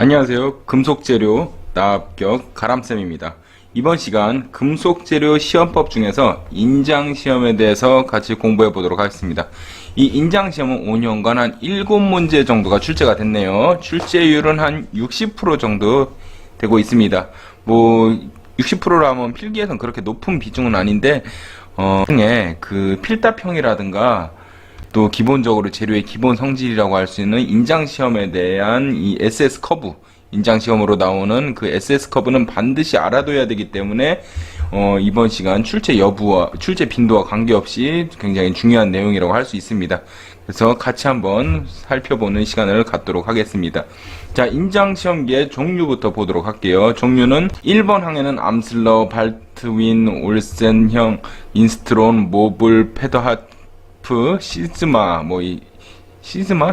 안녕하세요. 금속재료 나합격 가람쌤입니다. 이번 시간 금속재료 시험법 중에서 인장시험에 대해서 같이 공부해 보도록 하겠습니다. 이 인장시험은 5년간 한 7문제 정도가 출제가 됐네요. 출제율은 한 60% 정도 되고 있습니다. 뭐 60%라면 필기에선 그렇게 높은 비중은 아닌데 중에 그 필답형이라든가 또 기본적으로 재료의 기본 성질이라고 할 수 있는 인장시험에 대한 이 SS 커브, 인장시험으로 나오는 그 SS 커브는 반드시 알아둬야 되기 때문에 이번 시간 출제 여부와 출제 빈도와 관계없이 굉장히 중요한 내용이라고 할 수 있습니다. 그래서 같이 한번 살펴보는 시간을 갖도록 하겠습니다. 자, 인장시험기의 종류부터 보도록 할게요. 종류는 1번 항에는 암슬러, 발트윈, 올센형, 인스트론, 모블, 페더하트, 시즈마,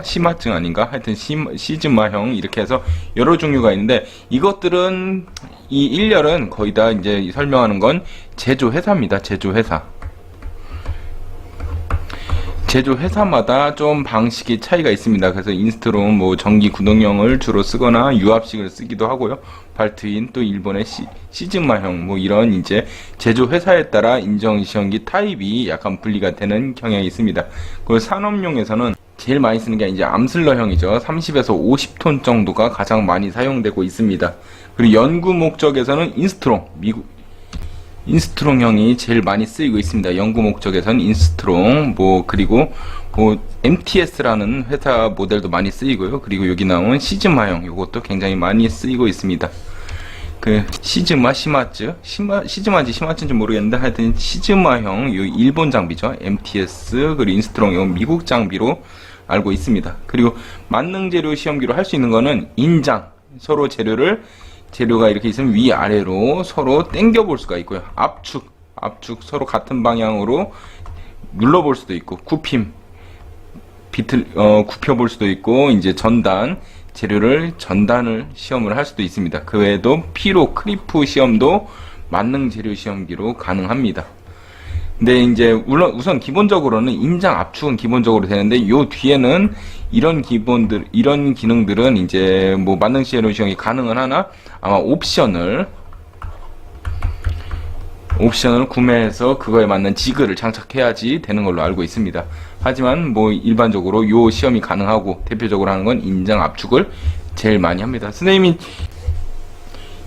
시마증 아닌가? 하여튼 시즈마형 이렇게 해서 여러 종류가 있는데, 이것들은 이 일렬은 거의 다 이제 설명하는 건 제조회사입니다. 제조회사마다 좀 방식이 차이가 있습니다. 그래서 인스트론 전기 구동형을 주로 쓰거나 유압식을 쓰기도 하고요. 발트인 또 일본의 시즈마형 이런 이제 제조회사에 따라 인정시험기 타입이 약간 분리가 되는 경향이 있습니다. 그리고 산업용에서는 제일 많이 쓰는 게 이제 암슬러형이죠. 30에서 50톤 정도가 가장 많이 사용되고 있습니다. 그리고 연구 목적에서는 인스트롱형이 제일 많이 쓰이고 있습니다. 연구 목적에서는 인스트롱, 그리고 MTS라는 회사 모델도 많이 쓰이고요. 그리고 여기 나온 시즈마형, 이것도 굉장히 많이 쓰이고 있습니다. 그 시즈마인지 시마츠인지 모르겠는데 하여튼 시즈마형, 이 일본 장비죠. MTS 그리고 인스트롱, 이 미국 장비로 알고 있습니다. 그리고 만능 재료 시험기로 할 수 있는 거는 인장, 서로 재료가 이렇게 있으면 위아래로 서로 당겨 볼 수가 있고요. 압축 서로 같은 방향으로 눌러 볼 수도 있고, 굽혀 볼 수도 있고, 이제 전단을 시험을 할 수도 있습니다. 그 외에도 피로 크리프 시험도 만능 재료 시험기로 가능합니다. 근데 이제 우선 기본적으로는 인장 압축은 기본적으로 되는데, 요 뒤에는 이런 기능들은 이제 만능 재료 시험이 가능은 하나, 아마 옵션을 구매해서 그거에 맞는 지그를 장착해야지 되는 걸로 알고 있습니다. 하지만 일반적으로 요 시험이 가능하고 대표적으로 하는 건 인장 압축을 제일 많이 합니다.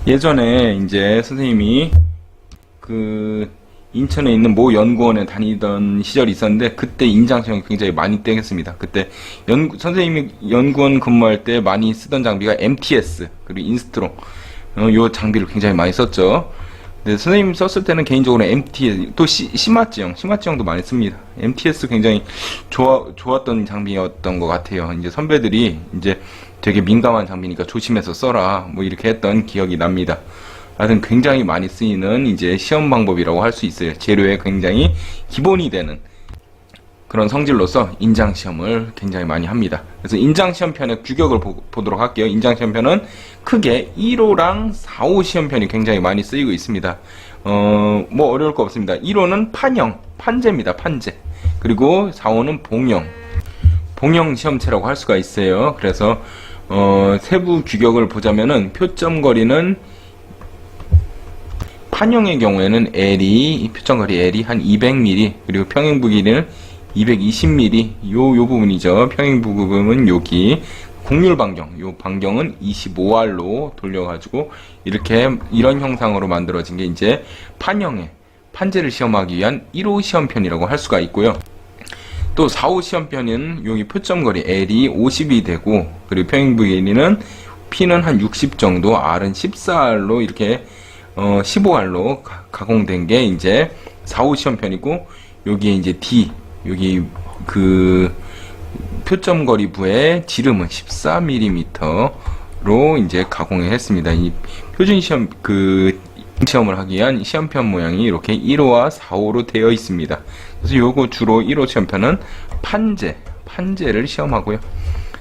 예전에 선생님이 인천에 있는 모 연구원에 다니던 시절이 있었는데, 그때 인장시험이 굉장히 많이 땡겼습니다. 그때 선생님이 연구원 근무할 때 많이 쓰던 장비가 MTS 그리고 인스트롱, 요 장비를 굉장히 많이 썼죠. 근데 선생님 썼을 때는 개인적으로 MTS 또 시마츠형도 많이 씁니다. MTS 굉장히 좋았던 장비였던 것 같아요. 이제 선배들이 이제 되게 민감한 장비니까 조심해서 써라 이렇게 했던 기억이 납니다. 하여튼 굉장히 많이 쓰이는 이제 시험 방법이라고 할 수 있어요. 재료에 굉장히 기본이 되는 그런 성질로서 인장시험을 굉장히 많이 합니다. 그래서 인장시험편의 규격을 보도록 할게요. 인장시험편은 크게 1호랑 4호 시험편이 굉장히 많이 쓰이고 있습니다. 어려울 거 없습니다. 1호는 판재입니다. 판재. 그리고 4호는 봉형 시험체라고 할 수가 있어요. 그래서 세부 규격을 보자면은 표점거리는 판형의 경우에는 표점거리 L이 한 200mm, 그리고 평행부 길이는 220mm, 요 부분이죠. 평행부 부분은 여기, 곡률 반경, 요 반경은 25R로 돌려가지고, 이런 형상으로 만들어진 게 이제 판재를 시험하기 위한 1호 시험편이라고 할 수가 있고요. 또 4호 시험편은 여기 표점거리 L이 50이 되고, 그리고 평행부 길이는 P는 한 60 정도, R은 14R로 이렇게 15R로 가공된 게 이제 4호 시험편이고, 여기에 이제 여기 표점거리 부의 지름은 14mm로 이제 가공을 했습니다. 이 표준 시험을 하기 위한 시험편 모양이 이렇게 1호와 4호로 되어 있습니다. 그래서 요거 주로 1호 시험편은 판재를 시험하고요.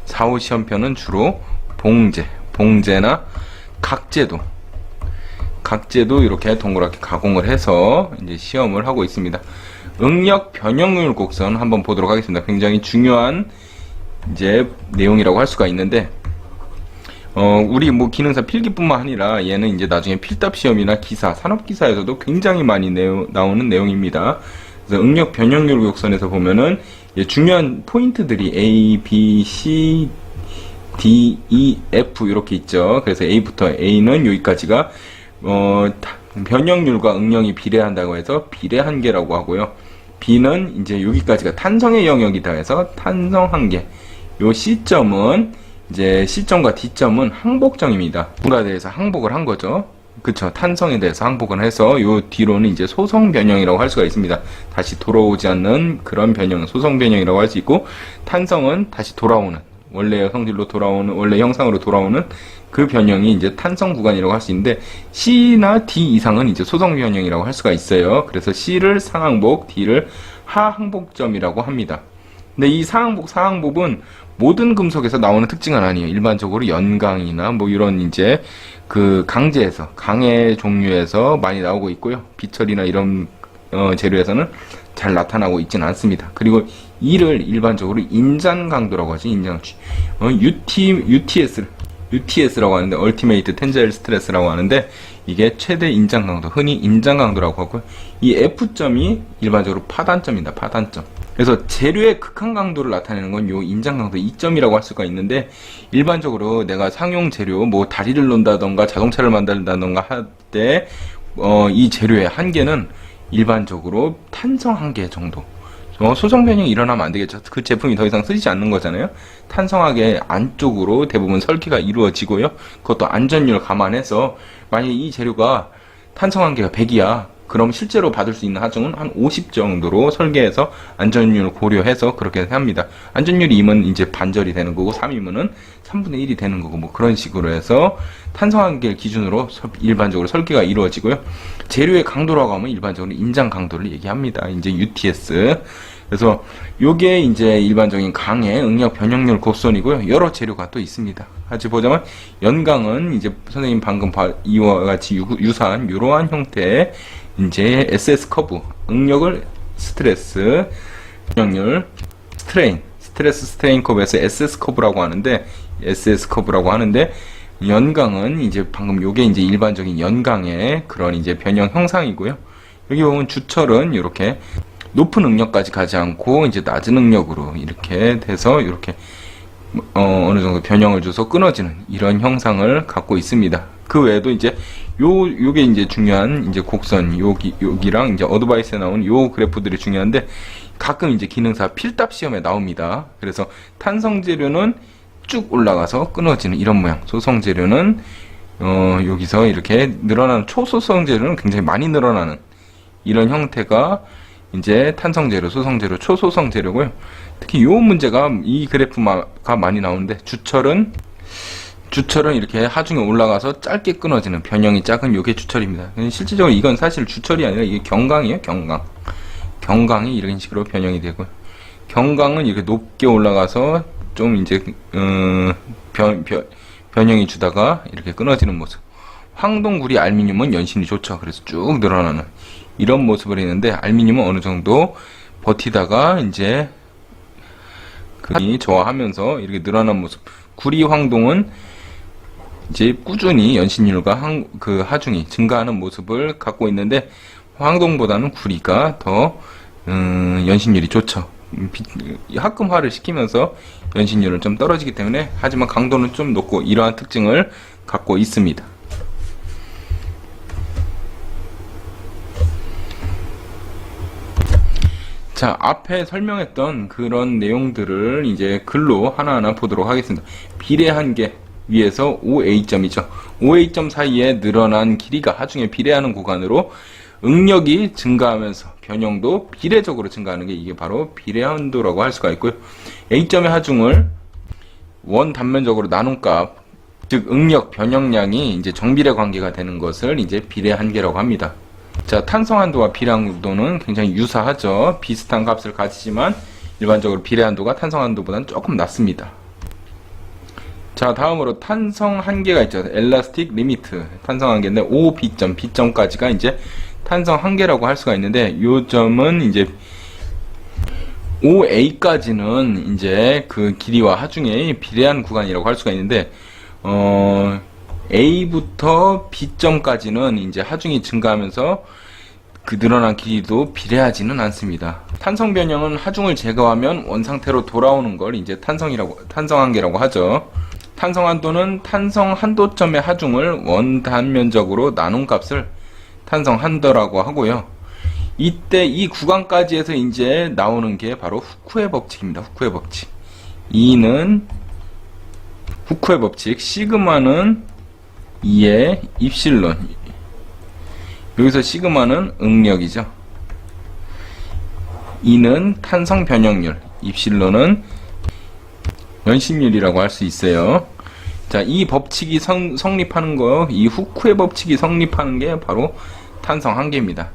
4호 시험편은 주로 봉제나 각재도 이렇게 동그랗게 가공을 해서 이제 시험을 하고 있습니다. 응력 변형률 곡선 한번 보도록 하겠습니다. 굉장히 중요한 이제 내용이라고 할 수가 있는데, 우리 뭐 기능사 필기뿐만 아니라 얘는 이제 나중에 필답 시험이나 기사, 산업기사에서도 굉장히 많이 나오는 내용입니다. 그래서 응력 변형률 곡선에서 보면은 중요한 포인트들이 A, B, C, D, E, F 이렇게 있죠. 그래서 A부터 A는 여기까지가 변형률과 응력이 비례한다고 해서 비례 한계라고 하고요. B는 이제 여기까지가 탄성의 영역이다 해서 탄성 한계. 요 C점은 이제 C점과 D점은 항복점입니다. 물에 대해서 항복을 한 거죠. 그쵸. 탄성에 대해서 항복을 해서 요 뒤로는 이제 소성 변형이라고 할 수가 있습니다. 다시 돌아오지 않는 그런 변형, 소성 변형이라고 할 수 있고, 탄성은 다시 돌아오는, 원래 성질로 돌아오는, 원래 형상으로 돌아오는 그 변형이 이제 탄성 구간이라고 할 수 있는데, C나 D 이상은 이제 소성 변형이라고 할 수가 있어요. 그래서 C를 상항복, D를 하항복점이라고 합니다. 근데 이 상항복, 상항복은 모든 금속에서 나오는 특징은 아니에요. 일반적으로 연강이나 뭐 이런 이제 그 강재에서, 강의 종류에서 많이 나오고 있고요. 비철이나 이런 재료에서는 잘 나타나고 있지는 않습니다. 그리고 이를 일반적으로 인잔 강도라고 하지. 인잔 UTS라고 하는데 Ultimate Tensile Stress라고 하는데 이게 최대 인장 강도, 흔히 인장 강도라고 하고요. 이 F점이 일반적으로 파단점입니다. 파단점. 그래서 재료의 극한 강도를 나타내는 건 요 인장 강도 2점이라고 할 수가 있는데, 일반적으로 내가 상용 재료, 뭐 다리를 논다던가 자동차를 만든다던가 할 때 이 재료의 한계는 일반적으로 탄성 한계 정도. 소성 변형이 일어나면 안 되겠죠. 그 제품이 더 이상 쓰이지 않는 거잖아요. 탄성하게 안쪽으로 대부분 설계가 이루어지고요. 그것도 안전율 감안해서 만약에 이 재료가 탄성 한계가 100이야. 그럼 실제로 받을 수 있는 하중은 한 50 정도로 설계해서 안전율을 고려해서 그렇게 합니다. 안전율이 2면 이제 반절이 되는 거고 3이면은 3분의 1이 되는 거고 뭐 그런 식으로 해서 탄성 한계를 기준으로 일반적으로 설계가 이루어지고요. 재료의 강도라고 하면 일반적으로 인장 강도를 얘기합니다. 이제 UTS. 그래서 요게 이제 일반적인 강의 응력 변형률 곡선이고요. 여러 재료가 또 있습니다. 같이 보자면 연강은 이제 선생님 방금 이와 같이 유사한 이러한 형태의 이제 SS 커브, 응력을 스트레스, 변형률, 스트레스 스트레인 커브에서 SS 커브라고 하는데, 연강은 이제 방금 요게 이제 일반적인 연강의 그런 이제 변형 형상이고요. 여기 보면 주철은 이렇게 높은 응력까지 가지 않고 이제 낮은 응력으로 이렇게 돼서 이렇게 어느 정도 변형을 줘서 끊어지는 이런 형상을 갖고 있습니다. 그 외에도 이제 요게 이제 중요한 이제 곡선 여기랑 이제 어드바이스에 나온 요 그래프들이 중요한데 가끔 이제 기능사 필답 시험에 나옵니다. 그래서 탄성 재료는 쭉 올라가서 끊어지는 이런 모양, 소성 재료는 여기서 이렇게 늘어나는, 초소성 재료는 굉장히 많이 늘어나는 이런 형태가 이제 탄성 재료, 소성 재료, 초소성 재료고요. 특히 요 문제가 이 그래프가 많이 나오는데 주철은 이렇게 하중에 올라가서 짧게 끊어지는, 변형이 작은 요게 주철입니다. 실질적으로 이건 사실 주철이 아니라 이게 경강이에요. 경강이 이런 식으로 변형이 되고요. 경강은 이렇게 높게 올라가서 좀 이제 변형이 주다가 이렇게 끊어지는 모습. 황동구리 알미늄은 연신이 좋죠. 그래서 쭉 늘어나는 이런 모습을 했는데, 알미늄은 어느 정도 버티다가 이제 저하하면서 이렇게 늘어난 모습. 구리 황동은 이제 꾸준히 연신율과 하중이 증가하는 모습을 갖고 있는데, 황동보다는 구리가 더 연신율이 좋죠. 합금화를 시키면서 연신율은 좀 떨어지기 때문에, 하지만 강도는 좀 높고 이러한 특징을 갖고 있습니다. 자, 앞에 설명했던 그런 내용들을 이제 글로 하나하나 보도록 하겠습니다. 비례 한계 위에서 OA점이죠. OA점 사이에 늘어난 길이가 하중에 비례하는 구간으로 응력이 증가하면서 변형도 비례적으로 증가하는 게 이게 바로 비례 한도라고 할 수가 있고요. A점의 하중을 원 단면적으로 나눈 값, 즉 응력 변형량이 이제 정비례 관계가 되는 것을 이제 비례 한계라고 합니다. 자, 탄성 한도와 비례 한도는 굉장히 유사하죠. 비슷한 값을 가지지만 일반적으로 비례 한도가 탄성 한도보다는 조금 낮습니다. 자, 다음으로 탄성 한계가 있죠. 엘라스틱 리미트. 탄성 한계인데 OB점, B점까지가 이제 탄성 한계라고 할 수가 있는데, 요 점은 이제 OA까지는 이제 그 길이와 하중에 비례한 구간이라고 할 수가 있는데, A부터 B점까지는 이제 하중이 증가하면서 그 늘어난 길이도 비례하지는 않습니다. 탄성 변형은 하중을 제거하면 원상태로 돌아오는 걸 이제 탄성 한계라고 하죠. 탄성 한도는 탄성 한도점의 하중을 원 단면적으로 나눈 값을 탄성 한도라고 하고요. 이때 이 구간까지 해서 이제 나오는 게 바로 후쿠의 법칙입니다. 후쿠의 법칙. E는 후쿠의 법칙, 시그마는 2의 입실론. 여기서 시그마는 응력이죠. E는 탄성 변형률, 입실론은 연신율이라고 할 수 있어요. 자, 이 법칙이 성립하는 거, 이 후쿠의 법칙이 성립하는 게 바로 탄성 한계입니다.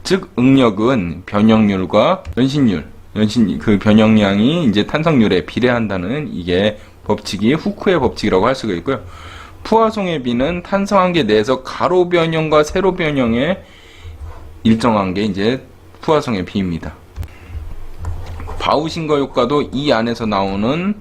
즉, 응력은 변형률과 연신율, 그 변형량이 이제 탄성률에 비례한다는 이게 법칙이 후쿠의 법칙이라고 할 수가 있고요. 푸아송의 비는 탄성 한계 내에서 가로 변형과 세로 변형에 일정한 게 이제 푸아송의 비입니다. 바우신거 효과도 이 안에서 나오는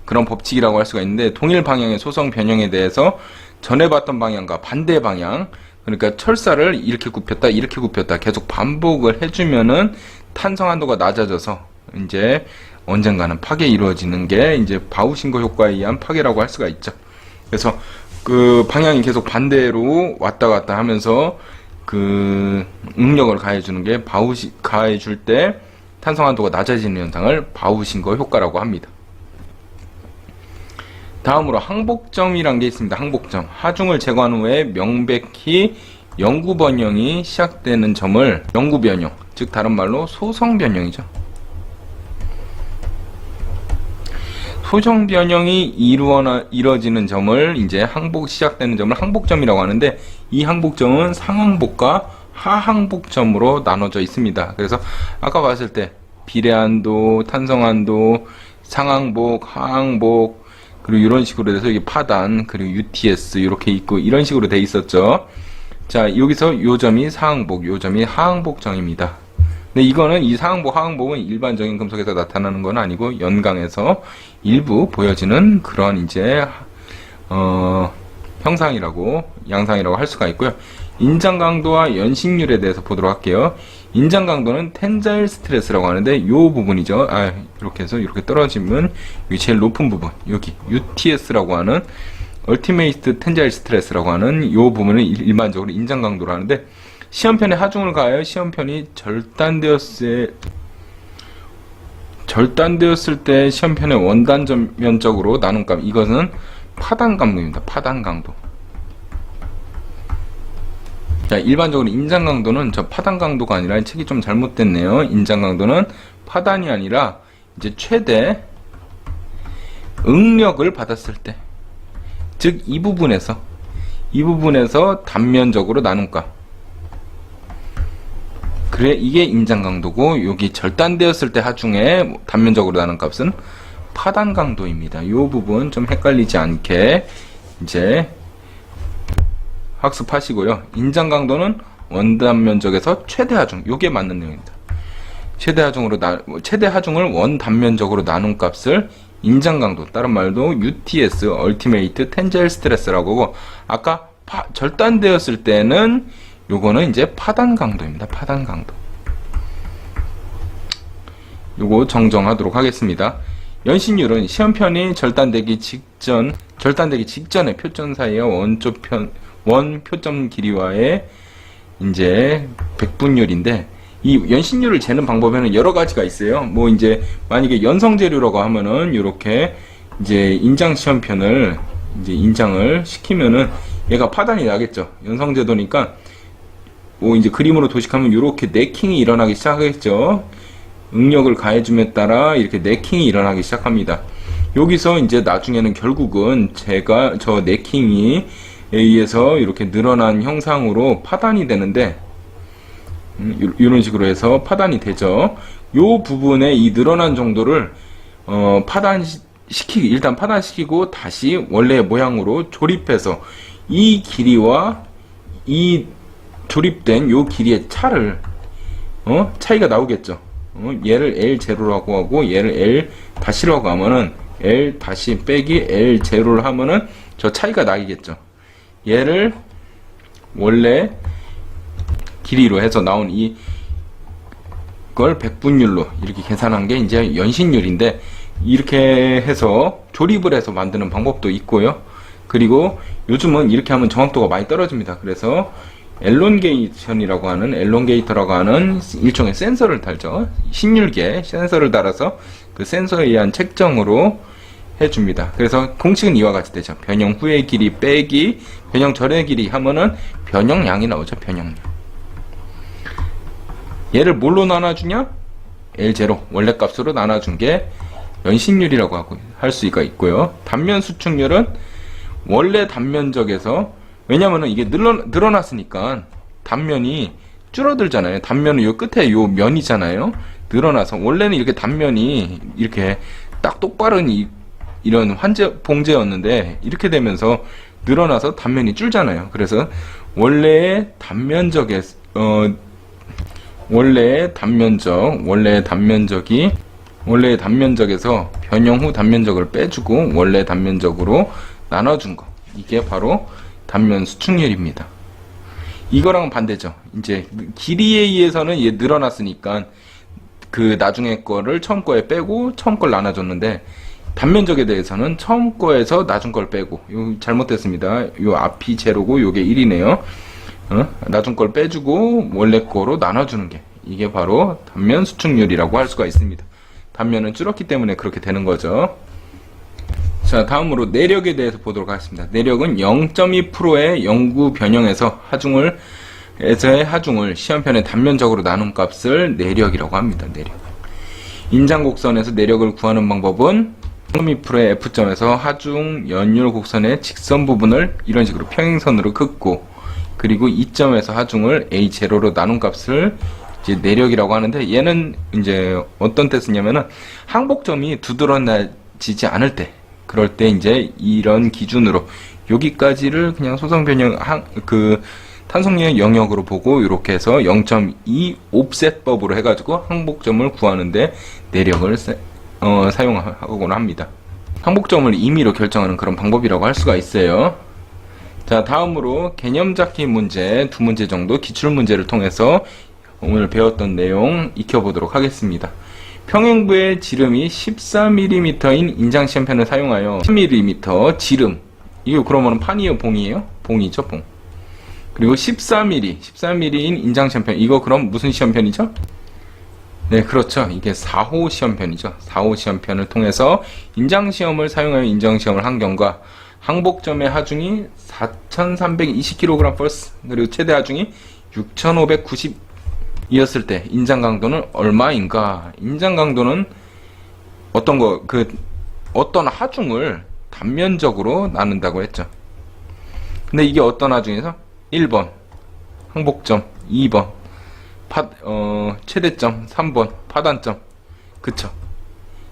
그런 법칙이라고 할 수가 있는데, 동일 방향의 소성 변형에 대해서 전에 봤던 방향과 반대 방향, 그러니까 철사를 이렇게 굽혔다 계속 반복을 해주면은 탄성 한도가 낮아져서 이제 언젠가는 파괴 이루어지는 게 이제 바우신거 효과에 의한 파괴라고 할 수가 있죠. 그래서 그 방향이 계속 반대로 왔다 갔다 하면서 그 응력을 가해주는 게 가해줄 때 탄성 한도가 낮아지는 현상을 바우신거 효과라고 합니다. 다음으로 항복점이란 게 있습니다. 항복점. 하중을 제거한 후에 명백히 영구 변형이 시작되는 점을 영구 변형, 즉 다른 말로 소성 변형이죠. 소성 변형이 이루어지는 점을 이제 시작되는 점을 항복점이라고 하는데, 이 항복점은 상항복과 하항복점으로 나눠져 있습니다. 그래서 아까 봤을 때 비례한도, 탄성한도, 상항복, 하항복, 그리고 이런 식으로 돼서 이게 파단, 그리고 UTS 이렇게 있고 이런 식으로 돼 있었죠. 자, 여기서 요 점이 상항복, 요 점이 하항복점입니다. 근데 이거는 이 상항복, 하항복은 일반적인 금속에서 나타나는 건 아니고 연강에서 일부 보여지는 그런 이제 형상이라고, 양상이라고 할 수가 있고요. 인장 강도와 연식률에 대해서 보도록 할게요. 인장 강도는 텐자일 스트레스라고 하는데 요 부분이죠. 이렇게 해서 이렇게 떨어지면 여기 제일 높은 부분, 여기 UTS라고 하는 얼티메이트 텐자일 스트레스라고 하는 요 부분을 일반적으로 인장 강도로 하는데, 시험편에 하중을 가하여 시험편이 절단되었을 때 시험편의 원단면적으로 나눈 값, 이것은 파단 강도입니다. 파단 강도. 자, 일반적으로 인장 강도는 저 파단 강도가 아니라, 책이 좀 잘못됐네요. 인장 강도는 파단이 아니라 이제 최대 응력을 받았을 때, 즉 이 부분에서 단면적으로 나눈 값. 그래, 이게 인장 강도고, 여기 절단되었을 때 하중에 단면적으로 나눈 값은 파단 강도입니다. 요 부분 좀 헷갈리지 않게 이제 학습하시고요. 인장 강도는 원단 면적에서 최대 하중, 요게 맞는 내용입니다. 최대 하중을 원 단면적으로 나눈 값을 인장 강도, 다른 말도 UTS, 얼티메이트 텐자일 스트레스라고 하고, 아까 절단되었을 때는 요거는 이제 파단 강도입니다. 파단 강도. 요거 정정하도록 하겠습니다. 연신율은 시험편이 절단되기 직전의 표점 사이의 원 표점 길이와의 이제 백분율인데, 이 연신율을 재는 방법에는 여러 가지가 있어요. 뭐 이제 만약에 연성 재료라고 하면은 요렇게 이제 인장 시험편을 이제 인장을 시키면은 얘가 파단이 나겠죠. 연성 제도니까 뭐 이제 그림으로 도식하면 요렇게 네킹이 일어나기 시작하겠죠. 응력을 가해줌에 따라 이렇게 네킹이 일어나기 시작합니다. 여기서 이제 나중에는 결국은 제가 저 네킹이 의해서 이렇게 늘어난 형상으로 파단이 되는데, 이런 식으로 해서 파단이 되죠. 요 부분에 이 늘어난 정도를 일단 파단시키고 다시 원래의 모양으로 조립해서 이 길이와 이 조립된 요 길이의 차이가 나오겠죠. 얘를 L0라고 하고 얘를 L-라고 하면은 L- 빼기 L0를 하면은 저 차이가 나겠죠. 얘를 원래 길이로 해서 나온 이걸 백분율로 이렇게 계산한 게 이제 연신율인데, 이렇게 해서 조립을 해서 만드는 방법도 있고요. 그리고 요즘은 이렇게 하면 정확도가 많이 떨어집니다. 그래서 엘론게이터라고 하는 일종의 센서를 달죠. 신율계 센서를 달아서 그 센서에 의한 책정으로 해줍니다. 그래서 공식은 이와 같이 되죠. 변형 후의 길이 빼기 변형 전의 길이 하면은 변형량이 나오죠. 변형량. 얘를 뭘로 나눠주냐? L0 원래 값으로 나눠준 게 연신율이라고 할 수가 있고요. 단면 수축률은 원래 단면적에서, 왜냐면은 이게 늘어났으니까 단면이 줄어들잖아요. 단면은 요 끝에 요 면이잖아요. 늘어나서 원래는 이렇게 단면이 이렇게 딱 똑바른 이런 봉제였는데, 이렇게 되면서 늘어나서 단면이 줄잖아요. 그래서 원래의 단면적에서 변형 후 단면적을 빼주고 원래 단면적으로 나눠준 거, 이게 바로 단면 수축률입니다. 이거랑은 반대죠. 이제 길이에 의해서는 얘 늘어났으니까 그 나중에 거를 처음 거에 빼고 처음 걸 나눠줬는데, 단면적에 대해서는 처음 거에서 나중 걸 빼고, 이거 잘못됐습니다. 요 앞이 제로고 요게 1이네요. 나중 걸 빼주고 원래 거로 나눠주는 게, 이게 바로 단면 수축률이라고 할 수가 있습니다. 단면은 줄었기 때문에 그렇게 되는 거죠. 자, 다음으로 내력에 대해서 보도록 하겠습니다. 내력은 0.2%의 영구 변형에서 에서의 하중을 시험편에 단면적으로 나눈 값을 내력이라고 합니다. 내력. 인장곡선에서 내력을 구하는 방법은 0.2%의 F점에서 하중 연율 곡선의 직선 부분을 이런 식으로 평행선으로 긋고, 그리고 이점에서 하중을 A0로 나눈 값을 이제 내력이라고 하는데, 얘는 이제 어떤 때 쓰냐면은 항복점이 두드러지지 않을 때, 그럴 때 이제 이런 기준으로 여기까지를 그냥 소성 변형 탄속력 영역으로 보고 이렇게 해서 0.2 옵셋법으로 해가지고 항복점을 구하는데 내력을 사용하곤 합니다. 항복점을 임의로 결정하는 그런 방법이라고 할 수가 있어요. 자, 다음으로 개념 잡기 문제 2문제 정도 기출 문제를 통해서 오늘 배웠던 내용 익혀보도록 하겠습니다. 평행부의 지름이 14mm인 인장시험편을 사용하여 10mm 지름, 이거 그러면 판이에요, 봉이에요? 봉이죠, 봉. 그리고 14mm인 인장시험편, 이거 그럼 무슨 시험편이죠? 네, 그렇죠. 이게 4호 시험편이죠. 4호 시험편을 통해서 인장시험을 사용하여 인정시험을 한 경과 항복점의 하중이 4,320kg 퍼스, 그리고 최대 하중이 6,590 이었을 때 인장 강도는 얼마인가? 인장 강도는 어떤 하중을 단면적으로 나눈다고 했죠. 근데 이게 어떤 하중에서? 1번 항복점, 2번 최대점, 3번 파단점. 그쵸?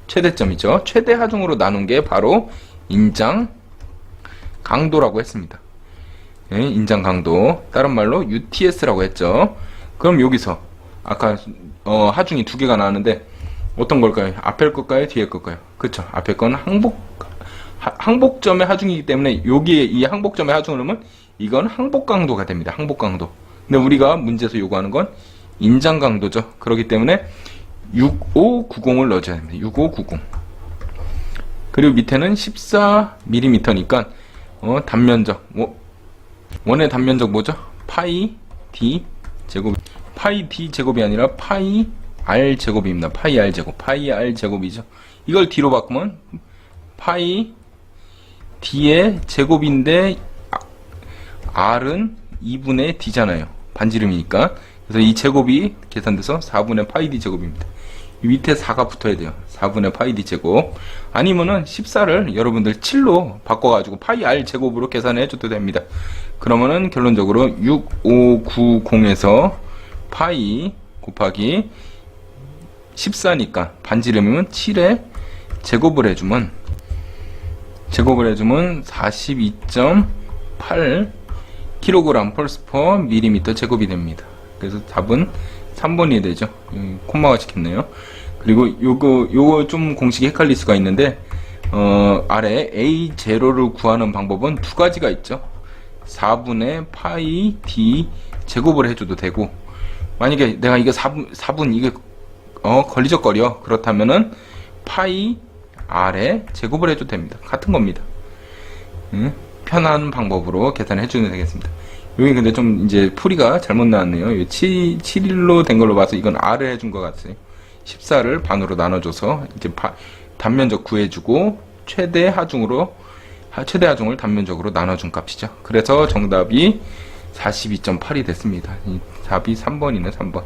최대점이죠. 최대 하중으로 나눈 게 바로 인장 강도라고 했습니다. 네, 인장 강도, 다른 말로 UTS라고 했죠. 그럼 여기서 아까 하중이 두 개가 나왔는데 어떤 걸까요? 앞에 걸까요? 뒤에 걸까요? 그쵸? 앞에 건 항복점의 하중이기 때문에 여기에 이 항복점의 하중을 넣으면 이건 항복 강도가 됩니다. 항복 강도. 근데 우리가 문제에서 요구하는 건 인장 강도죠. 그렇기 때문에 6590을 넣어줘야 됩니다. 6590. 그리고 밑에는 14mm니까 단면적, 원의 단면적 뭐죠? 파이 D 제곱, 파이 D 제곱이 아니라 파이 R 제곱입니다. 파이 R 제곱, 파이 R 제곱이죠. 이걸 D로 바꾸면 파이 D의 제곱인데 R은 2분의 D잖아요. 반지름이니까. 그래서 이 제곱이 계산돼서 4분의 파이 D 제곱입니다. 이 밑에 4가 붙어야 돼요. 4분의 파이 D 제곱. 아니면은 14를 여러분들 7로 바꿔가지고 파이 R 제곱으로 계산해 줘도 됩니다. 그러면은 결론적으로 6590에서 파이 곱하기 14니까 반지름이면 7에 제곱을 해주면 42.8 kg 펄스 퍼 밀리미터 제곱이 됩니다. 그래서 답은 3번이 되죠. 콤마가 찍혔네요. 그리고 요거 좀 공식이 헷갈릴 수가 있는데 아래 A0를 구하는 방법은 두 가지가 있죠. 4분의 파이 D 제곱을 해줘도 되고, 만약에 내가 이거 4분 이게 걸리적거려. 그렇다면은 파이 R에 제곱을 해줘도 됩니다. 같은 겁니다. 편한 방법으로 계산해 주면 되겠습니다. 여기 근데 좀 이제 풀이가 잘못 나왔네요. 7일로 된 걸로 봐서 이건 R을 해준 것 같아요. 14를 반으로 나눠줘서 이제 단면적 구해주고 최대 하중을 단면적으로 나눠준 값이죠. 그래서 정답이 42.8이 됐습니다. 이 답이 3번이네, 3번.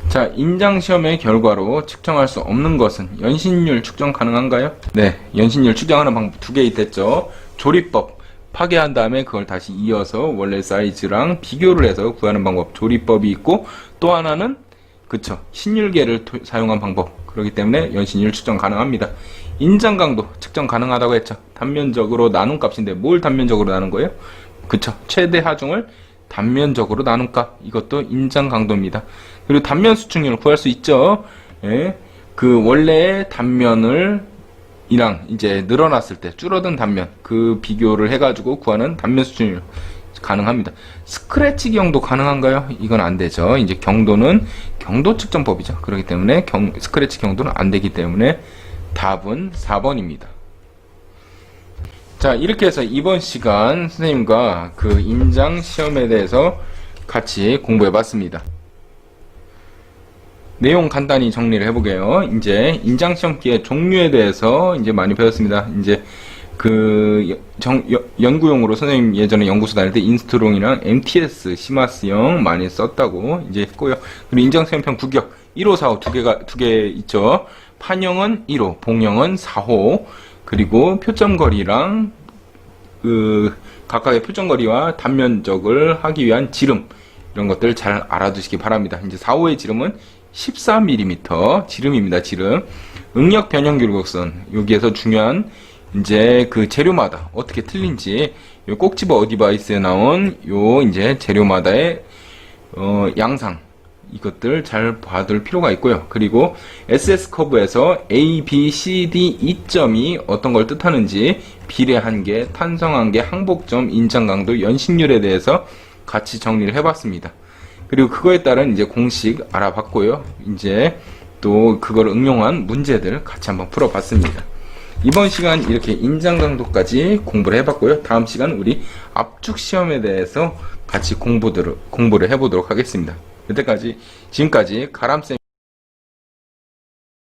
자, 인장시험의 결과로 측정할 수 없는 것은 연신율 측정 가능한가요? 네, 연신율 측정하는 방법 두 개 있댔죠. 조리법, 파괴한 다음에 그걸 다시 이어서 원래 사이즈랑 비교를 해서 구하는 방법, 조리법이 있고, 또 하나는 그쵸, 신율계를 사용한 방법. 그렇기 때문에 연신율 측정 가능합니다. 인장 강도 측정 가능하다고 했죠. 단면적으로 나눈 값인데 뭘 단면적으로 나눈 거예요? 그쵸, 최대 하중을 단면적으로 나눈 값, 이것도 인장 강도입니다. 그리고 단면 수축률을 구할 수 있죠. 예, 그 원래 단면을 이랑 이제 늘어났을 때 줄어든 단면, 그 비교를 해가지고 구하는 단면 수축률 가능합니다. 스크래치 경도 가능한가요? 이건 안 되죠. 이제 경도는 경도 측정법이죠. 그렇기 때문에 스크래치 경도는 안 되기 때문에 답은 4번입니다. 자, 이렇게 해서 이번 시간 선생님과 그 인장 시험에 대해서 같이 공부해 봤습니다. 내용 간단히 정리를 해보게요. 이제 인장 시험기의 종류에 대해서 이제 많이 배웠습니다. 이제 그 연구용으로 선생님 예전에 연구소 다닐 때 인스트롱이랑 MTS 시마스형 많이 썼다고 이제 했고요. 그리고 인장 시험편 구격 1호, 4호 두 개 있죠. 판형은 1호, 봉형은 4호. 그리고 표점거리랑 그 각각의 표점거리와 단면적을 하기 위한 지름, 이런 것들 잘 알아두시기 바랍니다. 이제 4호의 지름은 14mm 지름입니다. 지름. 응력 변형 귤곡선, 여기에서 중요한 이제 그 재료마다 어떻게 틀린지 요 꼭 집어 어디바이스에 나온 요 이제 재료마다의 양상, 이것들 잘 봐둘 필요가 있고요. 그리고 SS 커브에서 A, B, C, D 이점이 어떤 걸 뜻하는지, 비례 한계, 탄성 한계, 항복점, 인장 강도, 연신율에 대해서 같이 정리를 해봤습니다. 그리고 그거에 따른 이제 공식 알아봤고요. 이제 또 그걸 응용한 문제들 같이 한번 풀어봤습니다. 이번 시간 이렇게 인장 강도까지 공부를 해봤고요. 다음 시간 우리 압축 시험에 대해서 같이 공부를 해보도록 하겠습니다. 지금까지 가람쌤